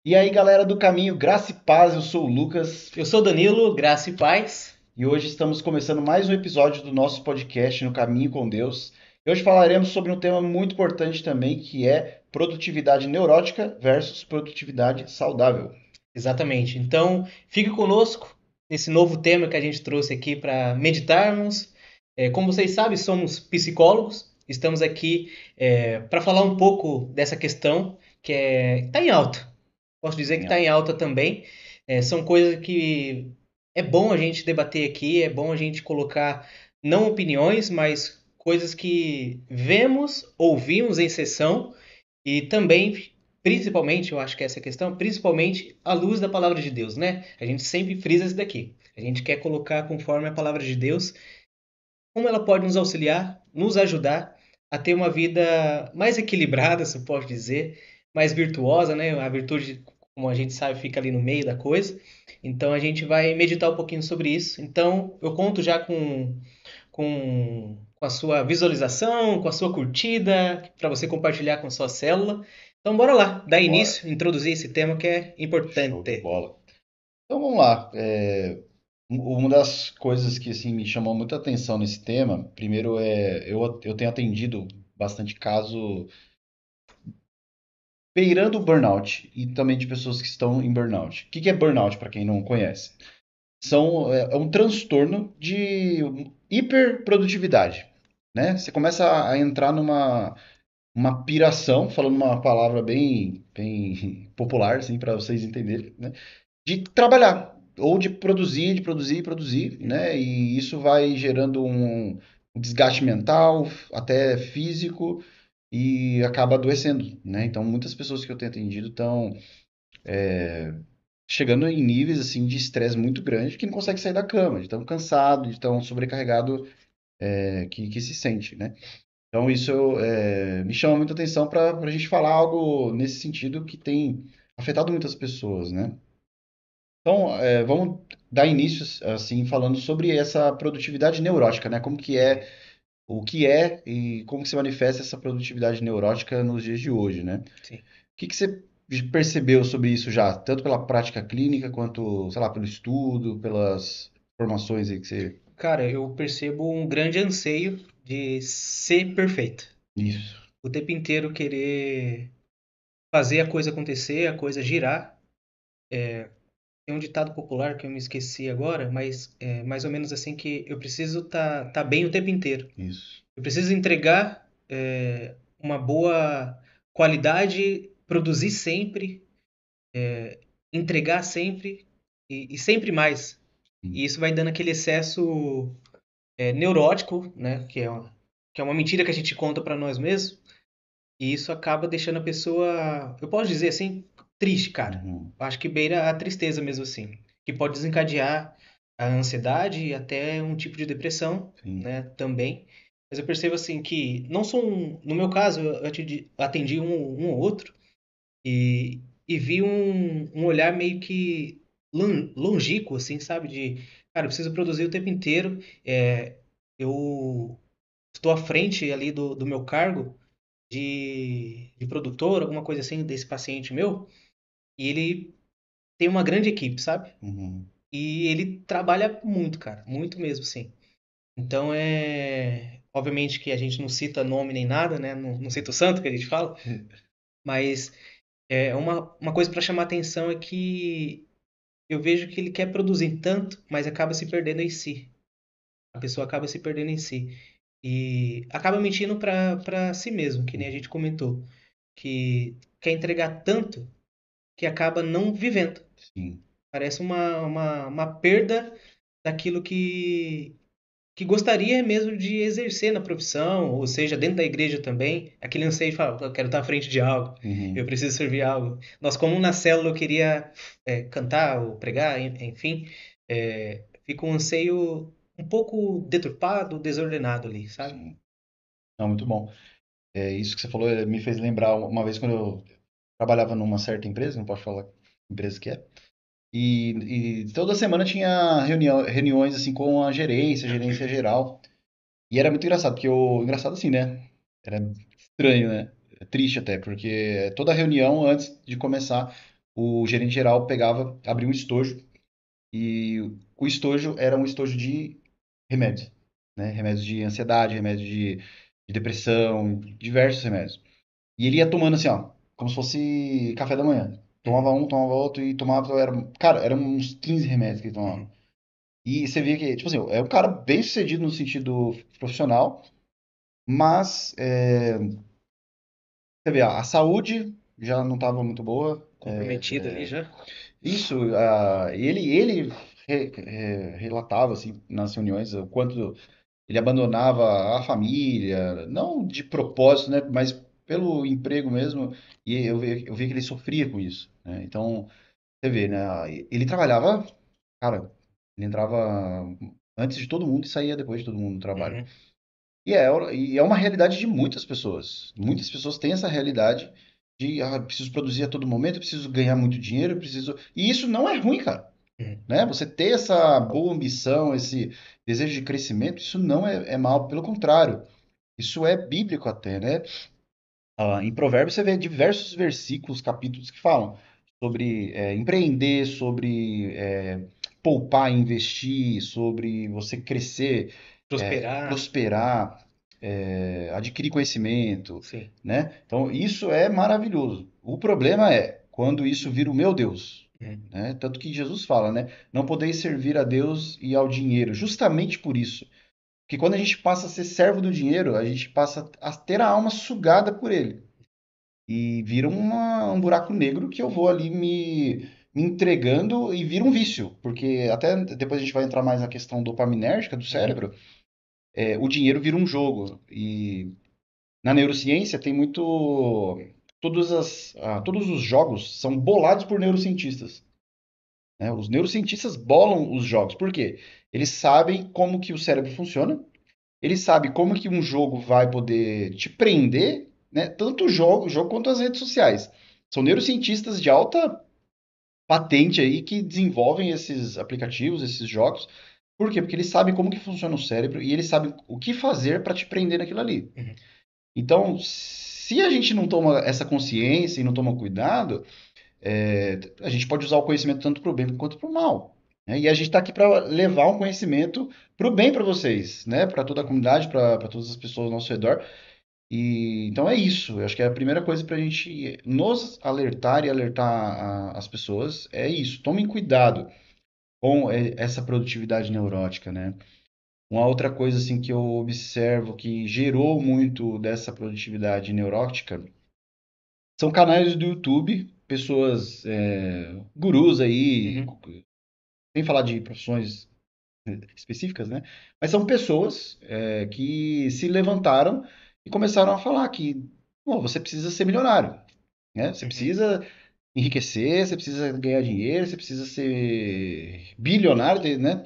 E aí, galera do Caminho, graça e paz, eu sou o Lucas Eu sou o Danilo, graça e paz. e hoje estamos começando mais um episódio do nosso podcast No Caminho com Deus. E hoje falaremos sobre um tema muito importante também, que é produtividade neurótica versus produtividade saudável. Exatamente. Então, fique conosco nesse novo tema que a gente trouxe aqui para meditarmos. Como vocês sabem, somos psicólogos. Estamos aqui para falar um pouco dessa questão que está em alta. Posso dizer que está em alta também. São coisas que é bom a gente debater aqui, é bom a gente colocar não opiniões, mas coisas que vemos, ouvimos em sessão e também, principalmente, eu acho que essa é a questão, principalmente à luz da palavra de Deus, né? A gente sempre frisa isso daqui. A gente quer colocar conforme a palavra de Deus, como ela pode nos auxiliar, nos ajudar a ter uma vida mais equilibrada, se eu posso dizer, mais virtuosa, né? A virtude, como a gente sabe, fica ali no meio da coisa. Então a gente vai meditar um pouquinho sobre isso. Então eu conto já com a sua visualização, com a sua curtida, para você compartilhar com sua célula. Então, bora lá, dar Bora, início, introduzir esse tema que é show de importante. bola. Então vamos lá. Uma das coisas que assim, me chamou muita atenção nesse tema, primeiro eu tenho atendido bastante caso beirando o burnout e também de pessoas que estão em burnout. O que que é burnout, para quem não conhece? É um transtorno de hiperprodutividade, né? Você começa a entrar numa uma piração, falando uma palavra bem popular, assim, para vocês entenderem, né? De trabalhar ou de produzir, produzir, né? E isso vai gerando um desgaste mental, até físico, e acaba adoecendo, né? Então, muitas pessoas que eu tenho atendido estão chegando em níveis assim de estresse muito grande que não consegue sair da cama, de tão cansado, de tão sobrecarregado que se sente, né? Então isso me chama muita atenção para a gente falar algo nesse sentido que tem afetado muitas pessoas, né? Então vamos dar início assim falando sobre essa produtividade neurótica, né? Como que é, o que é e como que se manifesta essa produtividade neurótica nos dias de hoje, né? Sim. Que você percebeu sobre isso já, tanto pela prática clínica quanto, sei lá, pelo estudo, pelas formações aí que você... Cara, eu percebo um grande anseio de ser perfeito. Isso. O tempo inteiro querer fazer a coisa acontecer, a coisa girar. Tem um ditado popular que eu me esqueci agora, mas é mais ou menos assim que eu preciso tá bem o tempo inteiro. Isso. Eu preciso entregar uma boa qualidade, produzir sempre, entregar sempre e sempre mais. Sim. E isso vai dando aquele excesso neurótico, né? Que é uma mentira que a gente conta para nós mesmos. E isso acaba deixando a pessoa, eu posso dizer assim, triste, cara. Uhum. Eu acho que beira a tristeza mesmo assim. Que pode desencadear a ansiedade e até um tipo de depressão, Sim. né? Também. Mas eu percebo assim que não sou no meu caso, eu atendi um ou outro e vi um olhar meio que longínquo, assim, sabe? Cara, eu preciso produzir o tempo inteiro. Eu estou à frente ali do meu cargo de produtor, alguma coisa assim, desse paciente meu, e ele tem uma grande equipe, sabe? Uhum. E ele trabalha muito, cara, muito mesmo, sim. Então obviamente que a gente não cita nome nem nada, né? Não cita o santo que a gente fala, mas uma coisa para chamar atenção é que eu vejo que ele quer produzir tanto, mas acaba se perdendo em si. A pessoa acaba se perdendo em si. E acaba mentindo para si mesmo, que nem a gente comentou. Que quer entregar tanto que acaba não vivendo. Sim. Parece uma perda daquilo que gostaria mesmo de exercer na profissão, ou seja, dentro da igreja também. Aquele anseio de falar, eu quero estar à frente de algo, eu Uhum. preciso servir algo. Nós, como na célula, eu queria cantar ou pregar, enfim, fica um anseio um pouco deturpado, desordenado ali, sabe? Sim. Não, muito bom. Isso que você falou me fez lembrar uma vez quando eu trabalhava numa certa empresa, não posso falar que empresa que é, e toda semana tinha reuniões assim com a gerência geral. E era muito engraçado, porque engraçado assim, né? Era estranho, né? É triste até, porque toda reunião, antes de começar, o gerente geral pegava, abria um estojo, e o estojo era um estojo de remédios, né? Remédios de ansiedade, remédios de depressão, diversos remédios. E ele ia tomando assim, ó, como se fosse café da manhã. Uhum, Tomava um, tomava outro e tomava, cara, eram uns 15 remédios que ele tomava. uhum, E você via que, tipo assim, é um cara bem sucedido no sentido profissional, mas você vê, a saúde já não estava muito boa. comprometido ali já. Isso, ele relatava assim nas reuniões o quanto ele abandonava a família, não de propósito, né, mas pelo emprego mesmo, e eu vi que ele sofria com isso, né? Então, você vê, né, ele trabalhava, cara, ele entrava antes de todo mundo e saía depois de todo mundo do trabalho. Uhum, E é uma realidade de muitas pessoas. Muitas pessoas têm essa realidade de, preciso produzir a todo momento, eu preciso ganhar muito dinheiro, eu preciso. E isso não é ruim, cara. uhum. Né? Você ter essa boa ambição, esse desejo de crescimento, isso não é mal, pelo contrário. Isso é bíblico até, né? Em Provérbios você vê diversos versículos, capítulos que falam sobre empreender, sobre poupar, investir, sobre você crescer, Prosperar, prosperar, adquirir conhecimento, sim. né? Então isso é maravilhoso. O problema é quando isso vira o meu Deus, Uhum, né? Tanto que Jesus fala, né? Não podeis servir a Deus e ao dinheiro, justamente por isso. Porque quando a gente passa a ser servo do dinheiro, a gente passa a ter a alma sugada por ele. E vira um buraco negro que eu vou ali me entregando e vira um vício. Porque até depois a gente vai entrar mais na questão dopaminérgica do uhum. cérebro, o dinheiro vira um jogo. E na neurociência tem muito. Todos os jogos são bolados por neurocientistas. Né? Os neurocientistas bolam os jogos. Por quê? Eles sabem como que o cérebro funciona. Eles sabem como que um jogo vai poder te prender, né? Tanto o jogo quanto as redes sociais. São neurocientistas de alta patente aí que desenvolvem esses aplicativos, esses jogos. Por quê? Porque eles sabem como que funciona o cérebro e eles sabem o que fazer para te prender naquilo ali. Uhum. Então, se a gente não toma essa consciência e não toma cuidado, a gente pode usar o conhecimento tanto para o bem quanto para o mal. Né? E a gente está aqui para levar um conhecimento para o bem para vocês, né? Para toda a comunidade, para todas as pessoas ao nosso redor. E então é isso. Eu acho que é a primeira coisa para a gente nos alertar e alertar as pessoas é isso. Tomem cuidado com essa produtividade neurótica, né? Uma outra coisa assim que eu observo que gerou muito dessa produtividade neurótica são canais do YouTube, pessoas, gurus aí, Uhum. sem falar de profissões específicas, né? Mas são pessoas que se levantaram e começaram a falar que, pô, você precisa ser milionário, né? Você Uhum. precisa enriquecer, você precisa ganhar dinheiro, você precisa ser bilionário, né?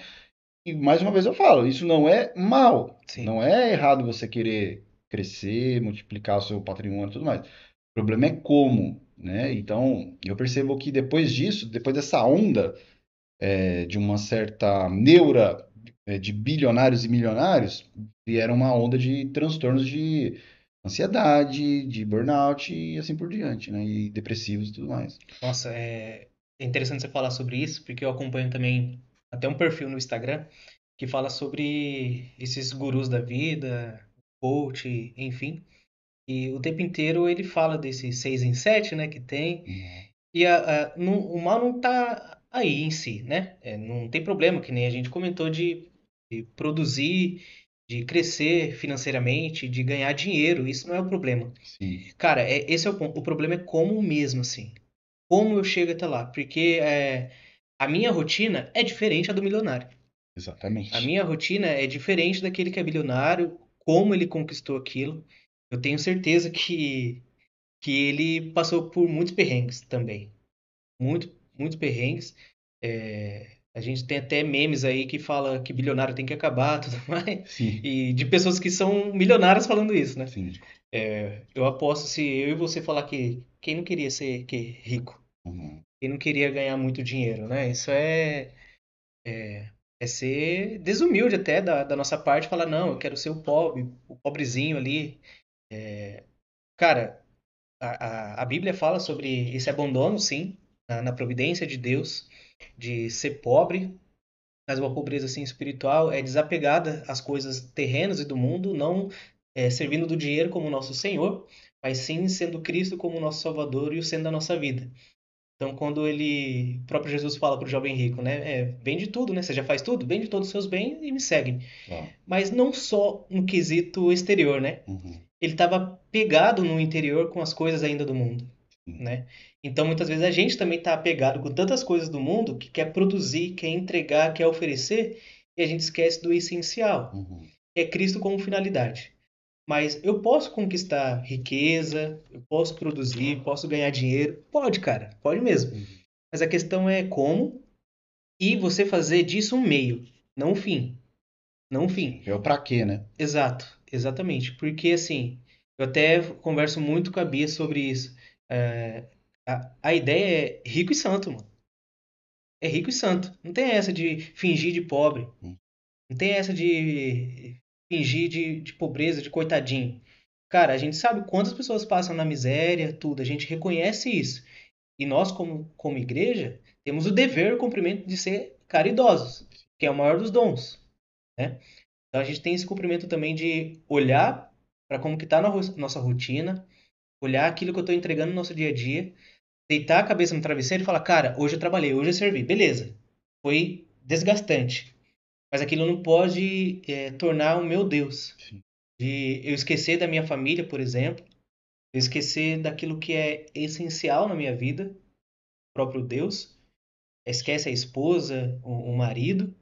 E mais uma vez eu falo, isso não é mal, Sim. não é errado você querer crescer, multiplicar o seu patrimônio e tudo mais. O problema é como, né? Então, eu percebo que depois disso, depois dessa onda de uma certa neura de bilionários e milionários, vieram uma onda de transtornos de ansiedade, de burnout e assim por diante, né? E depressivos e tudo mais. Nossa, é interessante você falar sobre isso, porque eu acompanho também até um perfil no Instagram que fala sobre esses gurus da vida, coach, enfim. E o tempo inteiro ele fala desse 6 em 7, né, que tem. Uhum. E o mal não tá aí em si, né? Não tem problema, que nem a gente comentou de produzir, de crescer financeiramente, de ganhar dinheiro. Isso não é o problema. Sim, Cara, esse é o ponto. O problema é como mesmo, assim. Como eu chego até lá. Porque a minha rotina é diferente da do milionário. A exatamente. minha rotina é diferente daquele que é bilionário, como ele conquistou aquilo. Eu tenho certeza que ele passou por muitos perrengues também. Muitos perrengues. A gente tem até memes aí que fala que bilionário tem que acabar, tudo mais. Sim, E de pessoas que são milionárias falando isso, né? sim. Eu aposto se eu e você falar que quem não queria ser rico, Uhum. quem não queria ganhar muito dinheiro, né? Isso é ser desumilde até da nossa parte, falar, não, eu quero ser o pobre, o pobrezinho ali. Cara, a Bíblia fala sobre esse abandono, sim. na providência de Deus, de ser pobre, mas uma pobreza assim espiritual é desapegada às coisas terrenas e do mundo, não servindo do dinheiro como nosso Senhor, mas sim sendo Cristo como nosso Salvador e o centro da nossa vida. Então, quando o próprio Jesus fala para o jovem rico, né, vende tudo, né? Você já faz tudo? Vende todos os seus bens e me segue. Ó, Mas não só no quesito exterior, né? uhum, Ele estava pegado no interior com as coisas ainda do mundo, sim, né? Então, muitas vezes a gente também está apegado com tantas coisas do mundo que quer produzir, quer entregar, quer oferecer, e a gente esquece do essencial, uhum, que é Cristo como finalidade. Mas eu posso conquistar riqueza, eu posso produzir, posso ganhar dinheiro? Pode, cara, pode mesmo. uhum. Mas a questão é como e você fazer disso um meio, não um fim. Não um fim. Sim, é o pra quê, né? Exato, exatamente. Porque assim, eu até converso muito com a Bia sobre isso. É, a ideia é rico e santo, mano. É rico e santo. Não tem essa de fingir de pobre. Hum, Não tem essa de fingir de pobreza, de coitadinho. Cara, a gente sabe quantas pessoas passam na miséria, tudo. A gente reconhece isso. E nós, como igreja, temos o dever, o cumprimento de ser caridosos, que é o maior dos dons, né? Então a gente tem esse cumprimento também de olhar para como que está a nossa rotina, olhar aquilo que eu estou entregando no nosso dia a dia, deitar a cabeça no travesseiro e falar, cara, hoje eu trabalhei, hoje eu servi, beleza. Foi desgastante, mas aquilo não pode tornar o meu Deus. sim, De eu esquecer da minha família, por exemplo, eu esquecer daquilo que é essencial na minha vida, o próprio Deus, esquece a esposa, o marido,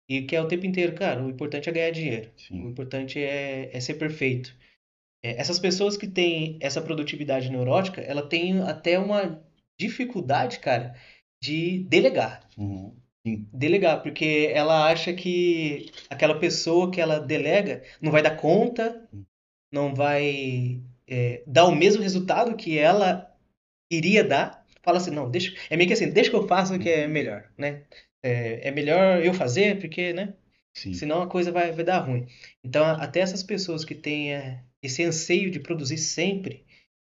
e quer o tempo inteiro, cara, o importante é ganhar dinheiro, o sim. importante é ser perfeito. Essas pessoas que têm essa produtividade neurótica, ela tem até uma dificuldade, cara, de delegar. Uhum, sim. Delegar, porque ela acha que aquela pessoa que ela delega não vai dar conta, não vai dar o mesmo resultado que ela iria dar. Fala assim, não, deixa. É meio que assim, deixa que eu faça que é melhor, né? É melhor eu fazer, porque, né? Sim. Senão a coisa vai dar ruim. Então, até essas pessoas que têm esse anseio de produzir sempre,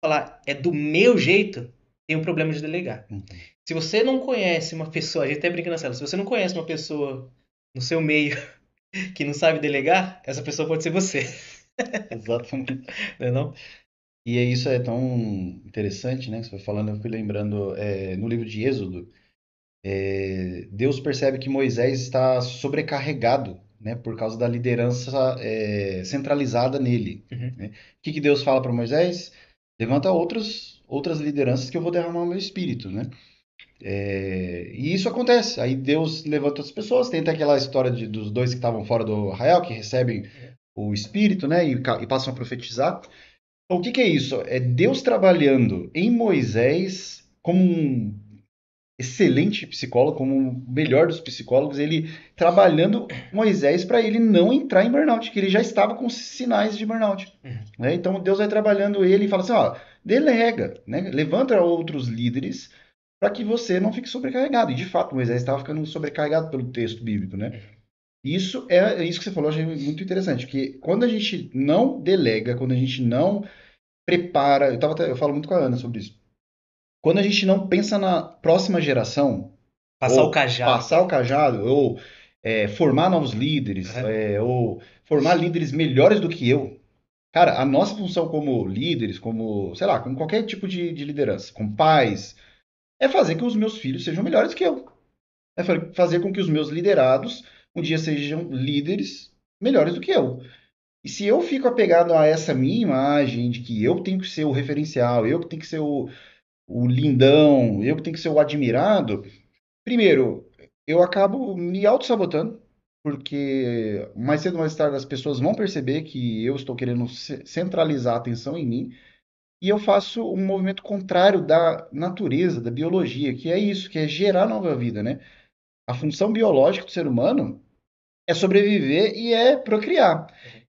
falar, é do meu jeito, tem um problema de delegar. Uhum. Se você não conhece uma pessoa, a gente até brinca na cela, se você não conhece uma pessoa no seu meio que não sabe delegar, essa pessoa pode ser você, Exatamente. né não? E é isso é tão interessante, né? Que você foi falando, eu fui lembrando, no livro de Êxodo, Deus percebe que Moisés está sobrecarregado, né? Por causa da liderança, centralizada nele, Uhum. né? O que que Deus fala para Moisés? Levanta outras lideranças que eu vou derramar o meu espírito, né? E isso acontece. Aí Deus levanta as pessoas. Tem até aquela história dos dois que estavam fora do arraial, que recebem o espírito, né? E passam a profetizar. Então, o que que é isso? É Deus trabalhando em Moisés como um excelente psicólogo, como o melhor dos psicólogos, ele trabalhando Moisés para ele não entrar em burnout, que ele já estava com sinais de burnout. Uhum. Né? Então Deus vai trabalhando ele e fala assim, ó, delega, né? Levanta outros líderes para que você não fique sobrecarregado. E de fato, Moisés estava ficando sobrecarregado pelo texto bíblico, né? Isso que você falou, eu achei muito interessante, porque quando a gente não delega, quando a gente não prepara, eu falo muito com a Ana sobre isso. Quando a gente não pensa na próxima geração, Passar o ou cajado. passar o cajado, ou formar novos líderes, Uhum. ou formar líderes melhores do que eu, cara, a nossa função como líderes, como, sei lá, como qualquer tipo de liderança, como pais, é fazer com que os meus filhos sejam melhores que eu. É fazer com que os meus liderados um dia sejam líderes melhores do que eu. E se eu fico apegado a essa minha imagem de que eu tenho que ser o referencial, eu que tenho que ser o lindão, eu que tenho que ser o admirado, primeiro, eu acabo me auto-sabotando, porque mais cedo ou mais tarde as pessoas vão perceber que eu estou querendo centralizar a atenção em mim, e eu faço um movimento contrário da natureza, da biologia, que é isso, que é gerar nova vida, né? A função biológica do ser humano é sobreviver e é procriar.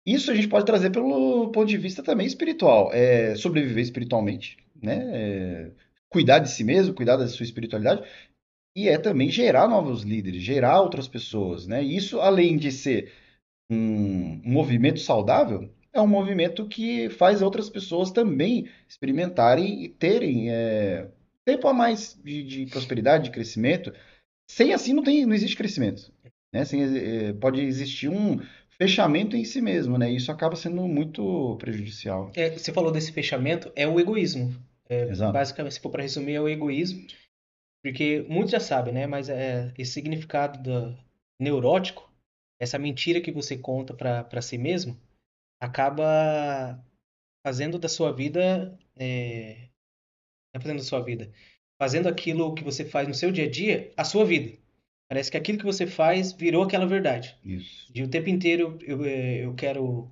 Isso a gente pode trazer pelo ponto de vista também espiritual, é sobreviver espiritualmente, né? Cuidar de si mesmo, cuidar da sua espiritualidade, e é também gerar novos líderes, gerar outras pessoas, né? Isso, além de ser um movimento saudável, é um movimento que faz outras pessoas também experimentarem e terem tempo a mais de prosperidade, de crescimento, sem assim não existe crescimento, né? Pode existir um fechamento em si mesmo, né? E isso acaba sendo muito prejudicial. Você falou desse fechamento, é o egoísmo. Exato. Basicamente, se for para resumir, é o egoísmo. Porque muitos já sabem, né? Mas esse significado do neurótico, essa mentira que você conta para si mesmo, acaba fazendo da sua vida. Não é fazendo da sua vida. Fazendo aquilo que você faz no seu dia a dia, a sua vida. Parece que aquilo que você faz virou aquela verdade. Isso. De o tempo inteiro eu quero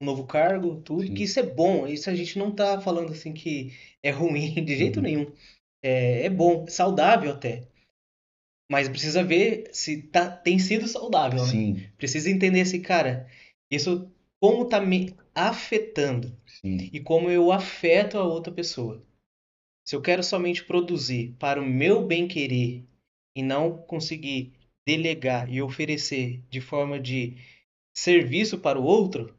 um novo cargo, tudo, que Sim. isso é bom. Isso a gente não tá falando assim que é ruim de jeito Uhum. nenhum. É bom, saudável até. Mas precisa ver se tem sido saudável, né? Sim, Precisa entender se, cara, isso como tá me afetando sim. e como eu afeto a outra pessoa. Se eu quero somente produzir para o meu bem-querer e não conseguir delegar e oferecer de forma de serviço para o outro,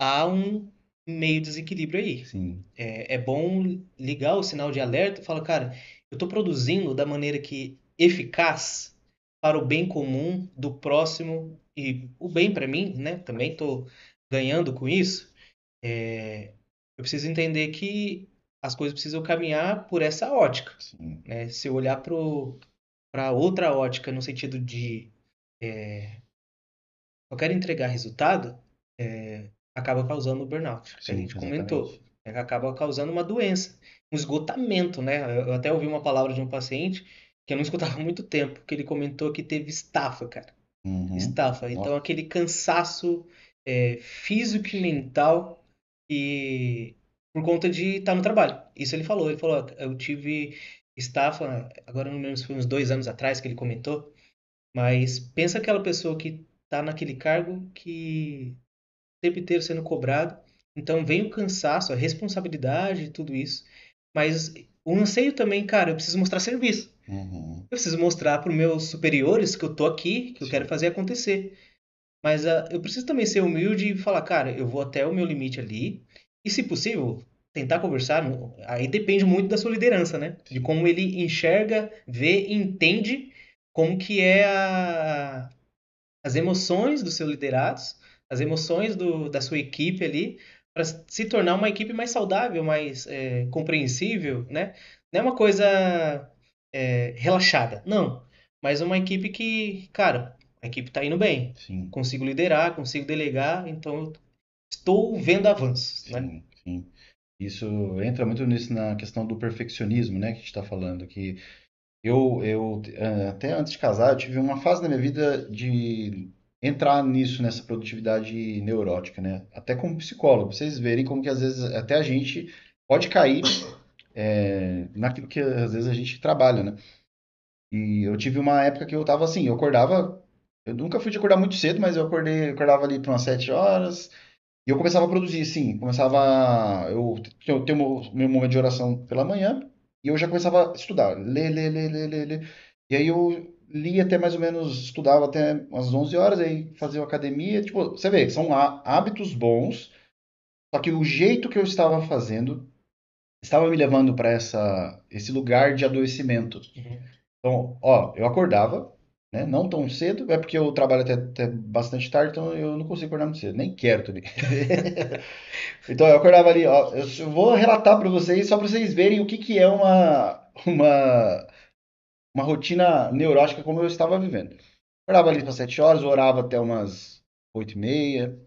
há um meio desequilíbrio aí. Sim. É bom ligar o sinal de alerta e falar, cara, eu estou produzindo da maneira que eficaz para o bem comum do próximo e o bem para mim, né? Também estou ganhando com isso. Eu preciso entender que as coisas precisam caminhar por essa ótica, Sim. né? Se eu olhar para outra ótica no sentido de eu quero entregar resultado, acaba causando o burnout, que a Sim, gente comentou. exatamente. Acaba causando uma doença, um esgotamento, né? Eu até ouvi uma palavra de um paciente que eu não escutava há muito tempo, que ele comentou que teve estafa, cara. Uhum. Estafa. Então, Nossa. aquele cansaço físico e mental e por conta de estar no trabalho. Isso ele falou. Ele falou, "Ó, eu tive estafa, agora eu não lembro se foi uns 2 anos atrás que ele comentou, mas pensa aquela pessoa que está naquele cargo que o tempo inteiro sendo cobrado. Então vem o cansaço, a responsabilidade e tudo isso. Mas o anseio também, cara, eu preciso mostrar serviço. Uhum. Eu preciso mostrar para os meus superiores que eu tô aqui, que eu quero Sim. fazer acontecer. Mas eu preciso também ser humilde e falar, cara, eu vou até o meu limite ali. E, se possível, tentar conversar. Aí depende muito da sua liderança, né? De Sim. como ele enxerga, vê, entende como que é as emoções dos seus liderados, as emoções da sua equipe ali, para se tornar uma equipe mais saudável, mais compreensível, né? Não é uma coisa relaxada, não. Mas uma equipe que, cara, a equipe está indo bem. Sim. Consigo liderar, consigo delegar, então eu estou vendo avanços, né? Sim. Sim. Isso entra muito nisso na questão do perfeccionismo, né, que a gente está falando, que até antes de casar, eu tive uma fase na minha vida de entrar nisso, nessa produtividade neurótica, né? Até como psicólogo, pra vocês verem como que às vezes até a gente pode cair naquilo que às vezes a gente trabalha, né? E eu tive uma época que eu tava assim, eu nunca fui de acordar muito cedo, mas acordava ali para umas 7 horas, e eu começava a produzir, sim, eu tenho meu momento de oração pela manhã, e eu já começava a estudar, ler. E aí eu lia até mais ou menos, estudava até umas 11 horas, aí fazia academia, tipo, você vê, são hábitos bons, só que o jeito que eu estava fazendo estava me levando para esse lugar de adoecimento. Uhum. Então, ó, eu acordava, né? Não tão cedo, é porque eu trabalho até bastante tarde, então eu não consigo acordar muito cedo, nem quero também. Então eu acordava ali, ó, eu vou relatar para vocês só para vocês verem o que que é uma rotina neurótica como eu estava vivendo. Acordava ali para 7 horas, orava até umas 8h30,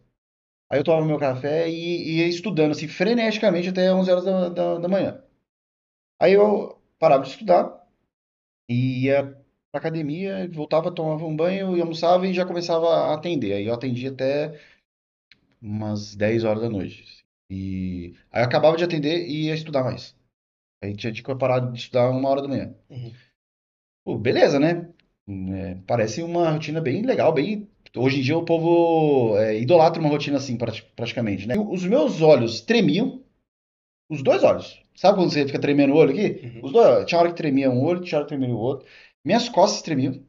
aí eu tomava meu café e ia estudando assim freneticamente até 11 horas da manhã. Aí eu parava de estudar e ia pra academia, voltava, tomava um banho e almoçava e já começava a atender. Aí eu atendia até umas 10 horas da noite. E aí eu acabava de atender e ia estudar mais. Aí tinha que parar de estudar 1 hora da manhã. Uhum. Pô, beleza, né? Parece uma rotina bem legal, bem. Hoje em dia o povo idolatra uma rotina assim, praticamente, né? Os meus olhos tremiam, os dois olhos. Sabe quando você fica tremendo o olho aqui? Uhum. Os dois, tinha hora que tremia um olho, tinha hora que tremia o outro. Minhas costas tremiam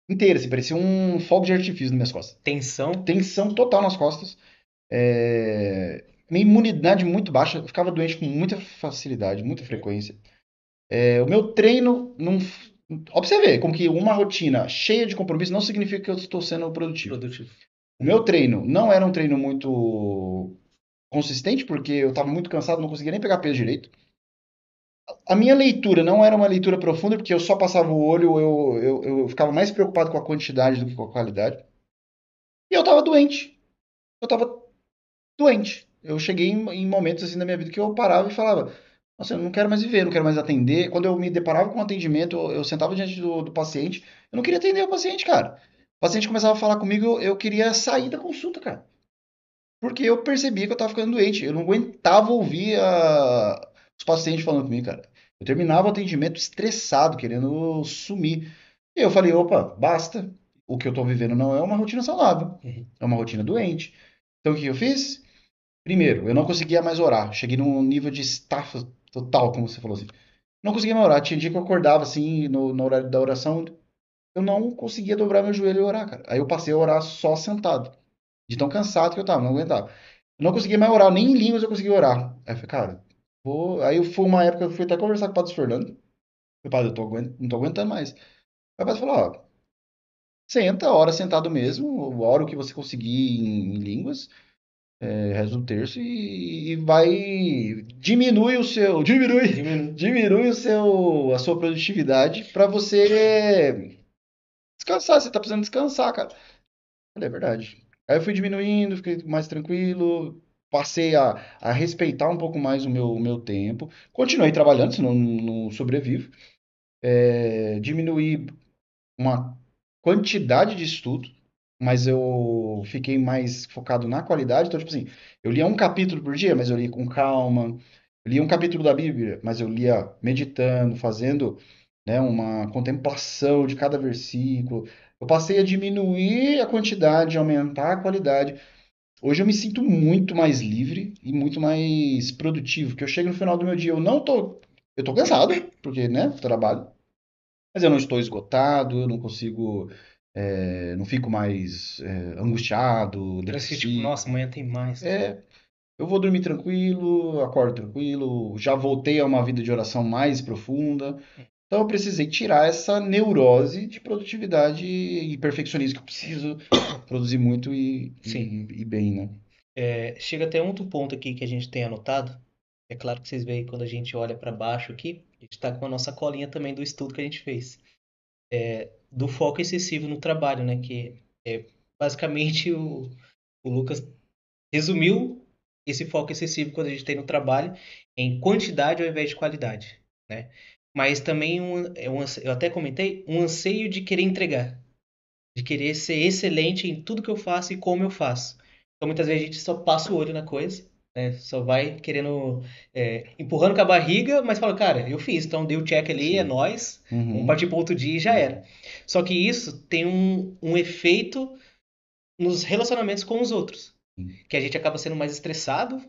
inteira, assim, parecia um fogo de artifício nas minhas costas. Tensão. Tensão total nas costas. Minha imunidade muito baixa, eu ficava doente com muita facilidade, muita Uhum. frequência. O meu treino não. Ó, pra você ver, como que uma rotina cheia de compromisso não significa que eu estou sendo produtivo. Produtivo. O meu treino não era um treino muito consistente, porque eu estava muito cansado, não conseguia nem pegar peso direito. A minha leitura não era uma leitura profunda, porque eu só passava o olho, eu ficava mais preocupado com a quantidade do que com a qualidade. E eu estava doente. Eu estava doente. Eu cheguei em momentos assim na minha vida que eu parava e falava: Nossa, eu não quero mais viver, não quero mais atender. Quando eu me deparava com um atendimento, eu sentava diante do paciente, eu não queria atender o paciente, cara. O paciente começava a falar comigo, eu queria sair da consulta, cara. Porque eu percebia que eu tava ficando doente. Eu não aguentava ouvir os pacientes falando comigo, cara. Eu terminava o atendimento estressado, querendo sumir. E eu falei, opa, basta. O que eu tô vivendo não é uma rotina saudável. Uhum. É uma rotina doente. Então o que eu fiz? Primeiro, eu não conseguia mais orar. Cheguei num nível de estafa total, como você falou assim. Não conseguia mais orar. Tinha dia que eu acordava assim, no horário da oração, eu não conseguia dobrar meu joelho e orar, cara. Aí eu passei a orar só sentado. De tão cansado que eu tava, não aguentava. Eu não conseguia mais orar, nem em línguas eu conseguia orar. Aí eu falei, cara, vou. Aí foi uma época que eu fui até conversar com o Padre Fernando. Eu falei, padre, não tô aguentando mais. Aí o padre falou, ó, senta, ora sentado mesmo, ora o que você conseguir em línguas, reza um terço e vai. Diminui. Diminui a sua produtividade pra você descansar. Você tá precisando descansar, cara. Falei, é verdade. Aí eu fui diminuindo, fiquei mais tranquilo, passei a respeitar um pouco mais o meu tempo. Continuei trabalhando, senão não sobrevivo. Diminuí uma quantidade de estudo, mas eu fiquei mais focado na qualidade. Então, tipo assim, eu lia um capítulo por dia, mas eu lia com calma. Eu lia um capítulo da Bíblia, mas eu lia meditando, fazendo, né, uma contemplação de cada versículo. Eu passei a diminuir a quantidade, aumentar a qualidade. Hoje eu me sinto muito mais livre e muito mais produtivo, que eu chego no final do meu dia, eu tô cansado, porque, né, trabalho, mas eu não estou esgotado, eu não consigo, não fico mais angustiado, Parece que, tipo, depressivo. nossa, amanhã tem mais. É, eu vou dormir tranquilo, acordo tranquilo, já voltei a uma vida de oração mais profunda. Então eu precisei tirar essa neurose de produtividade e perfeccionismo que eu preciso produzir muito Sim. e bem, né? Chega até um outro ponto aqui que a gente tem anotado. É claro que vocês veem quando a gente olha para baixo aqui, a gente está com a nossa colinha também do estudo que a gente fez. Do foco excessivo no trabalho, né? Que é basicamente o Lucas resumiu esse foco excessivo quando a gente tem no trabalho em quantidade ao invés de qualidade, né? Mas também eu até comentei, um anseio de querer entregar, de querer ser excelente em tudo que eu faço e como eu faço. Então muitas vezes a gente só passa o olho na coisa, né? Só vai querendo, empurrando com a barriga, mas fala, cara, eu fiz, então dei o check ali, é Sim. nóis, vamos Uhum. partir para outro dia e já era. Só que isso tem um efeito nos relacionamentos com os outros, que a gente acaba sendo mais estressado,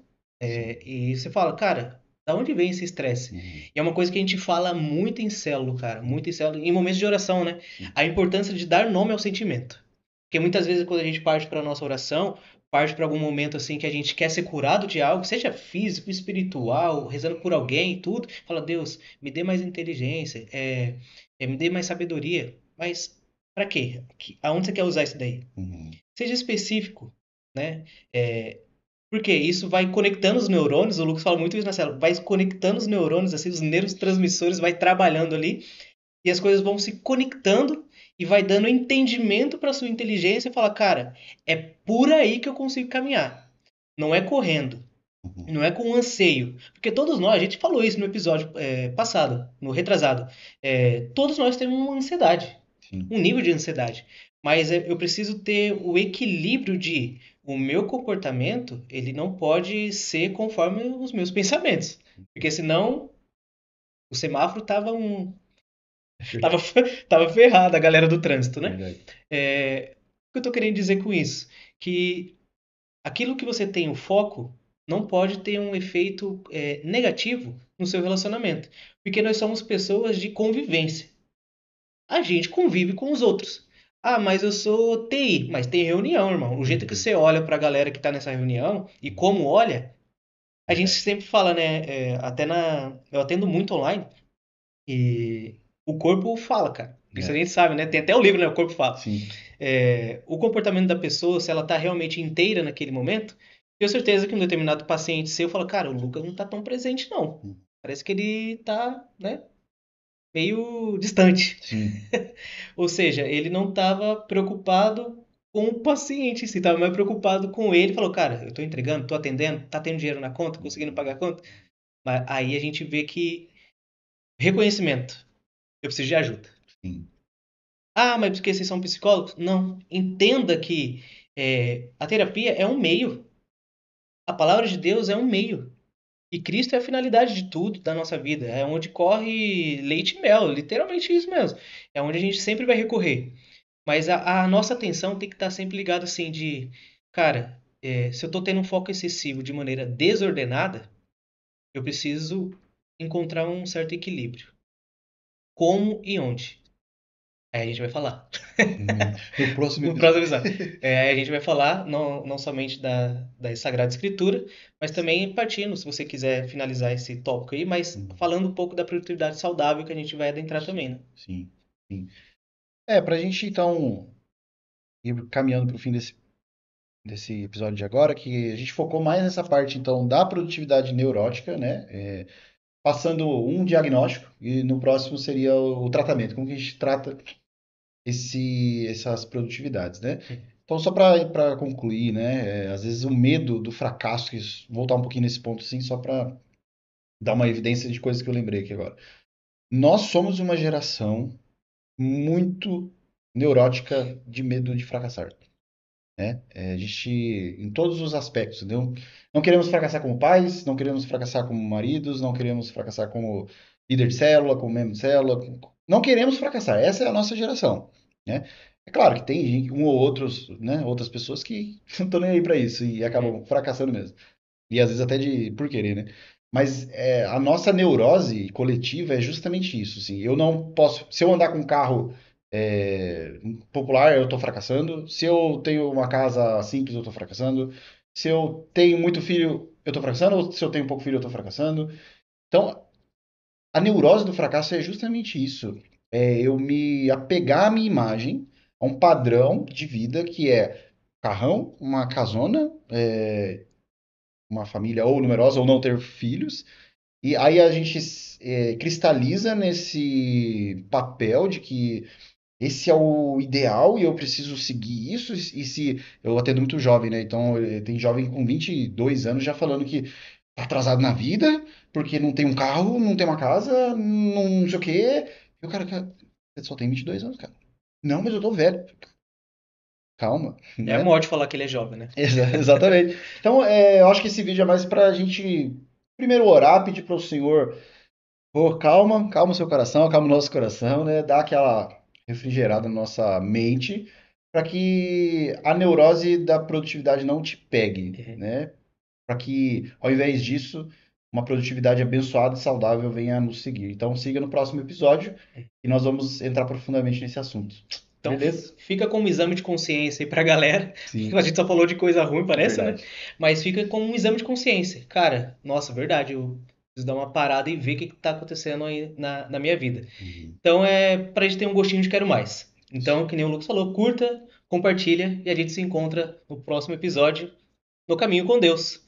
Sim. e você fala, cara, da onde vem esse estresse? Uhum. E é uma coisa que a gente fala muito em célula, cara, muito em célula, em momentos de oração, né? Sim. A importância de dar nome ao sentimento. Porque muitas vezes quando a gente parte para a nossa oração, parte para algum momento assim que a gente quer ser curado de algo, seja físico, espiritual, rezando por alguém e tudo, fala, Deus, me dê mais inteligência, me dê mais sabedoria. Mas para quê? Aonde você quer usar isso daí? Uhum. Seja específico, né? Porque isso vai conectando os neurônios, o Lucas fala muito isso na célula, vai conectando os neurônios, assim, os neurotransmissores vai trabalhando ali, e as coisas vão se conectando e vai dando entendimento para sua inteligência e fala, cara, é por aí que eu consigo caminhar. Não é correndo, Uhum. não é com anseio. Porque todos nós, a gente falou isso no episódio passado, no retrasado, todos nós temos uma ansiedade, Sim. um nível de ansiedade. Mas eu preciso ter o equilíbrio de o meu comportamento, ele não pode ser conforme os meus pensamentos. Porque senão o semáforo tava, Verdade. tava ferrado, a galera do trânsito, né? Verdade. O que eu tô querendo dizer com isso? Que aquilo que você tem o foco não pode ter um efeito negativo no seu relacionamento. Porque nós somos pessoas de convivência. A gente convive com os outros. Ah, mas eu sou TI, mas tem reunião, irmão. O jeito que Uhum. você olha para a galera que está nessa reunião e como olha, a gente Verdade. sempre fala, né? Eu atendo muito online. E o corpo fala, cara. Isso a É, gente sabe, né? Tem até o livro, né? O corpo fala. sim. O comportamento da pessoa, se ela tá realmente inteira naquele momento, tenho certeza que um determinado paciente seu fala, cara, o Lucas não tá tão presente, não. Parece que ele tá, né, meio distante. Sim. Ou seja, ele não estava preocupado com o paciente, se estava mais preocupado com ele. Falou, cara, eu estou entregando, estou atendendo, tá tendo dinheiro na conta, conseguindo pagar a conta. Mas aí a gente vê que reconhecimento, eu preciso de ajuda. Sim. Ah, mas porque vocês são psicólogos? Não. Entenda que a terapia é um meio. A palavra de Deus é um meio. E Cristo é a finalidade de tudo da nossa vida. É onde corre leite e mel, literalmente isso mesmo. É onde a gente sempre vai recorrer. Mas a nossa atenção tem que estar sempre ligada assim de, cara, se eu estou tendo um foco excessivo de maneira desordenada, eu preciso encontrar um certo equilíbrio. Como e onde? Aí a gente vai falar. No próximo No próximo episódio. episódio. A gente vai falar não somente da Sagrada Escritura, mas também partindo, se você quiser finalizar esse tópico aí, mas Hum, falando um pouco da produtividade saudável que a gente vai adentrar também, né? sim, sim. Pra gente então ir caminhando para o fim desse episódio de agora, que a gente focou mais nessa parte então da produtividade neurótica, né? Passando um diagnóstico e no próximo seria o tratamento, como que a gente trata essas produtividades, né? Então, só para concluir, né? Às vezes o medo do fracasso, voltar um pouquinho nesse ponto, sim, só para dar uma evidência de coisas que eu lembrei aqui agora. Nós somos uma geração muito neurótica de medo de fracassar, né? A gente, em todos os aspectos, entendeu? Não queremos fracassar como pais, não queremos fracassar como maridos, não queremos fracassar como líder de célula, como membro de célula. Não queremos fracassar. Essa é a nossa geração, né? É claro que tem um ou outros, né, outras pessoas que não estão nem aí para isso e Uhum. acabam fracassando mesmo. E às vezes até por querer, né? Mas a nossa neurose coletiva é justamente isso, assim. Eu não posso, se eu andar com um carro popular, eu estou fracassando. Se eu tenho uma casa simples, eu estou fracassando. Se eu tenho muito filho, eu estou fracassando. Ou se eu tenho pouco filho, eu estou fracassando. Então, a neurose do fracasso é justamente isso. Eu me apegar à minha imagem, a um padrão de vida que é carrão, uma casona, uma família ou numerosa ou não ter filhos. E aí a gente cristaliza nesse papel de que esse é o ideal e eu preciso seguir isso. E se eu atendo muito jovem, né? Então tem jovem com 22 anos já falando que tá atrasado na vida porque não tem um carro, não tem uma casa, não sei o quê. E o cara, você só tem 22 anos, cara. Não, mas eu tô velho. Calma, É a né? morte falar que ele é jovem, né? Exatamente. Então, eu acho que esse vídeo é mais pra gente primeiro orar, pedir para o Senhor, pô, calma, calma o seu coração, calma o nosso coração, né? Dar aquela refrigerada na nossa mente para que a neurose da produtividade não te pegue, Uhum. né? Para que, ao invés disso, uma produtividade abençoada e saudável venha a nos seguir. Então, siga no próximo episódio e nós vamos entrar profundamente nesse assunto. Então, Beleza? fica como exame de consciência aí pra galera. Sim, A gente só falou de coisa ruim, parece, né? verdade. Mas fica como um exame de consciência. Cara, nossa, verdade, eu preciso dar uma parada e ver o que tá acontecendo aí na minha vida. Uhum. Então, pra gente ter um gostinho de quero mais. Isso. Então, que nem o Lucas falou, curta, compartilha e a gente se encontra no próximo episódio no Caminho com Deus.